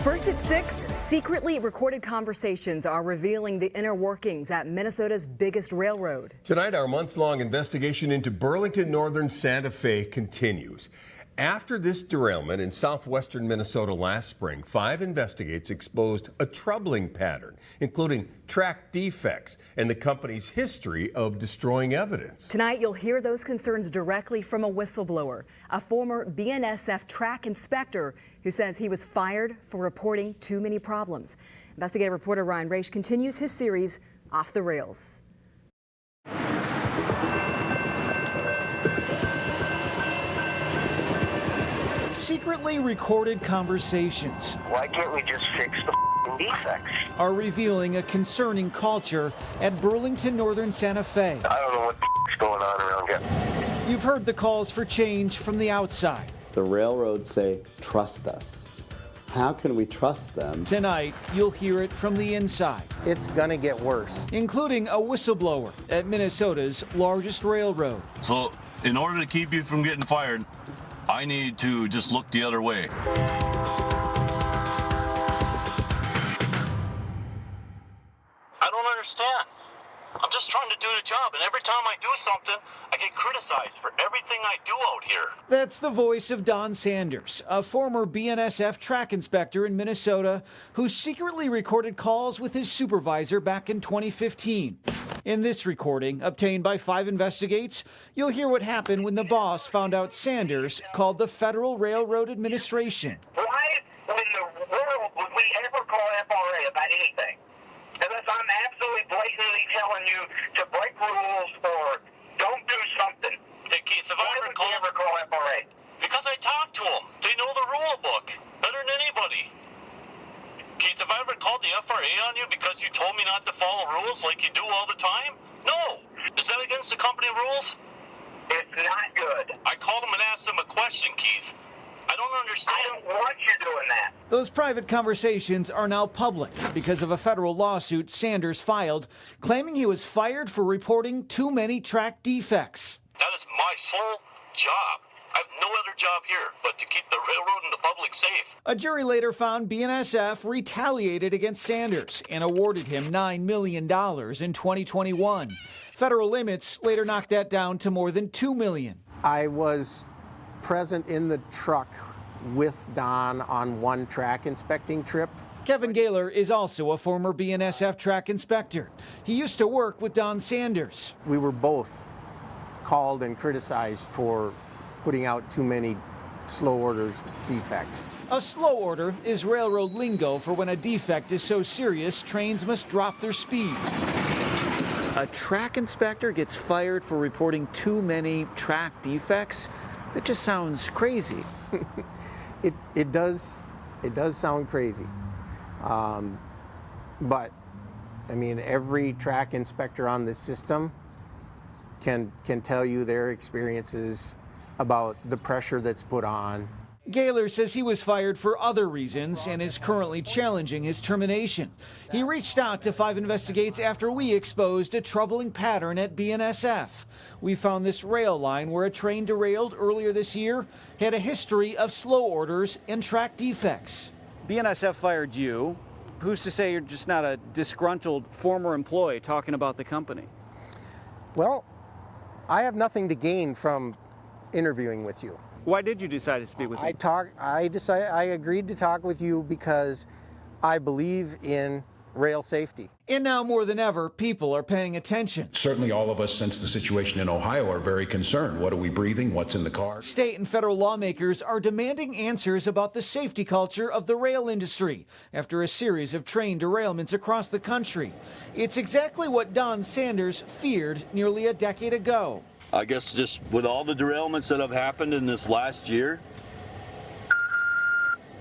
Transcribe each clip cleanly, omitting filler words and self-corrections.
First at 6, secretly recorded conversations are revealing the inner workings at Minnesota's biggest railroad. Tonight, our months-long investigation into Burlington Northern Santa Fe continues. After this derailment in southwestern Minnesota last spring, 5 investigators exposed a troubling pattern, including track defects and the company's history of destroying evidence. Tonight, you'll hear those concerns directly from a whistleblower, a former BNSF track inspector who says he was fired for reporting too many problems. Investigative reporter Ryan Raish continues his series, Off the Rails. Secretly recorded conversations. Why can't we just fix the defects? Are revealing a concerning culture at Burlington Northern Santa Fe. I don't know what's going on around here. You've heard the calls for change from the outside. The railroads say, trust us. How can we trust them? Tonight, you'll hear it from the inside. It's gonna get worse. Including a whistleblower at Minnesota's largest railroad. So, in order to keep you from getting fired, I need to just look the other way. I don't understand. I'm just trying to do the job, and every time I do something, I get criticized for everything I do out here. That's the voice of Don Sanders, a former BNSF track inspector in Minnesota who secretly recorded calls with his supervisor back in 2015. In this recording, obtained by 5 investigates, you'll hear what happened when the boss found out Sanders called the Federal Railroad Administration. Why in the world would we ever call FRA about anything? Unless I'm absolutely blatantly telling you to break rules or don't do something. Hey, Keith, if Why I would we ever call FRA? because I talked to them. They know the rule book better than anybody. Keith, have I ever called the FRA on you because you told me not to follow rules like you do all the time? No. Is that against the company rules? It's not good. I called them and asked them a question, Keith. I don't understand. I don't want you doing that. Those private conversations are now public because of a federal lawsuit Sanders filed claiming he was fired for reporting too many track defects. That is my sole job. I have no other job here but to keep the railroad and the public safe. A jury later found BNSF retaliated against Sanders and awarded him $9 million in 2021. Federal limits later knocked that down to more than $2 million. I was present in the truck with Don on one track inspecting trip. Kevin Gaylor is also a former BNSF track inspector. He used to work with Don Sanders. We were both called and criticized for putting out too many slow orders defects. A slow order is railroad lingo for when a defect is so serious trains must drop their speeds. A track inspector gets fired for reporting too many track defects? That just sounds crazy. It does sound crazy. But I mean, every track inspector on this system can tell you their experiences about the pressure that's put on. Gaylor says he was fired for other reasons and is currently challenging his termination. He reached out to 5 investigates after we exposed a troubling pattern at BNSF. We found this rail line where a train derailed earlier this year had a history of slow orders and track defects. BNSF fired you. Who's to say you're just not a disgruntled former employee talking about the company? Well, I have nothing to gain from interviewing with you. Why did you decide to speak with me? I agreed to talk with you because I believe in rail safety. And now more than ever, people are paying attention. Certainly all of us, since the situation in Ohio, are very concerned. What are we breathing? What's in the car? State and federal lawmakers are demanding answers about the safety culture of the rail industry after a series of train derailments across the country. It's exactly what Don Sanders feared nearly a decade ago. I guess just with all the derailments that have happened in this last year,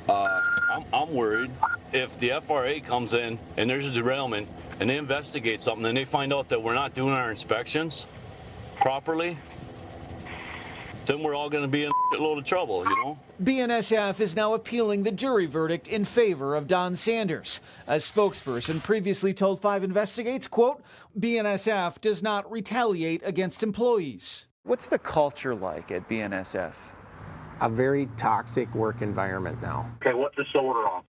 I'm worried if the FRA comes in and there's a derailment and they investigate something and they find out that we're not doing our inspections properly, then we're all going to be in a load of trouble, you know? BNSF is now appealing the jury verdict in favor of Don Sanders. A spokesperson previously told 5 investigates, quote, BNSF does not retaliate against employees. What's the culture like at BNSF? A very toxic work environment now. Okay, what's this order on?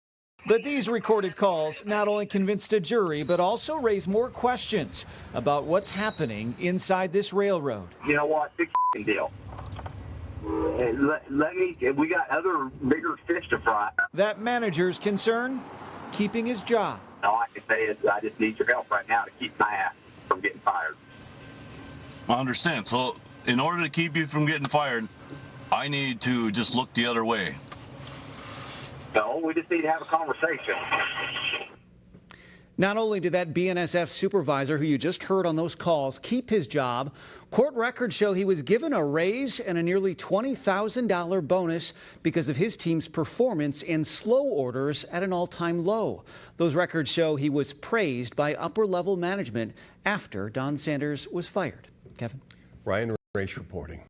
But these recorded calls not only convinced a jury, but also raise more questions about what's happening inside this railroad. You know what? Big deal. We got other bigger fish to fry. That manager's concern, keeping his job. All I can say is I just need your help right now to keep my ass from getting fired. I understand. So in order to keep you from getting fired, I need to just look the other way. No, we just need to have a conversation. Not only did that BNSF supervisor who you just heard on those calls keep his job, court records show he was given a raise and a nearly $20,000 bonus because of his team's performance in slow orders at an all-time low. Those records show he was praised by upper-level management after Don Sanders was fired. Kevin? Ryan Raish reporting.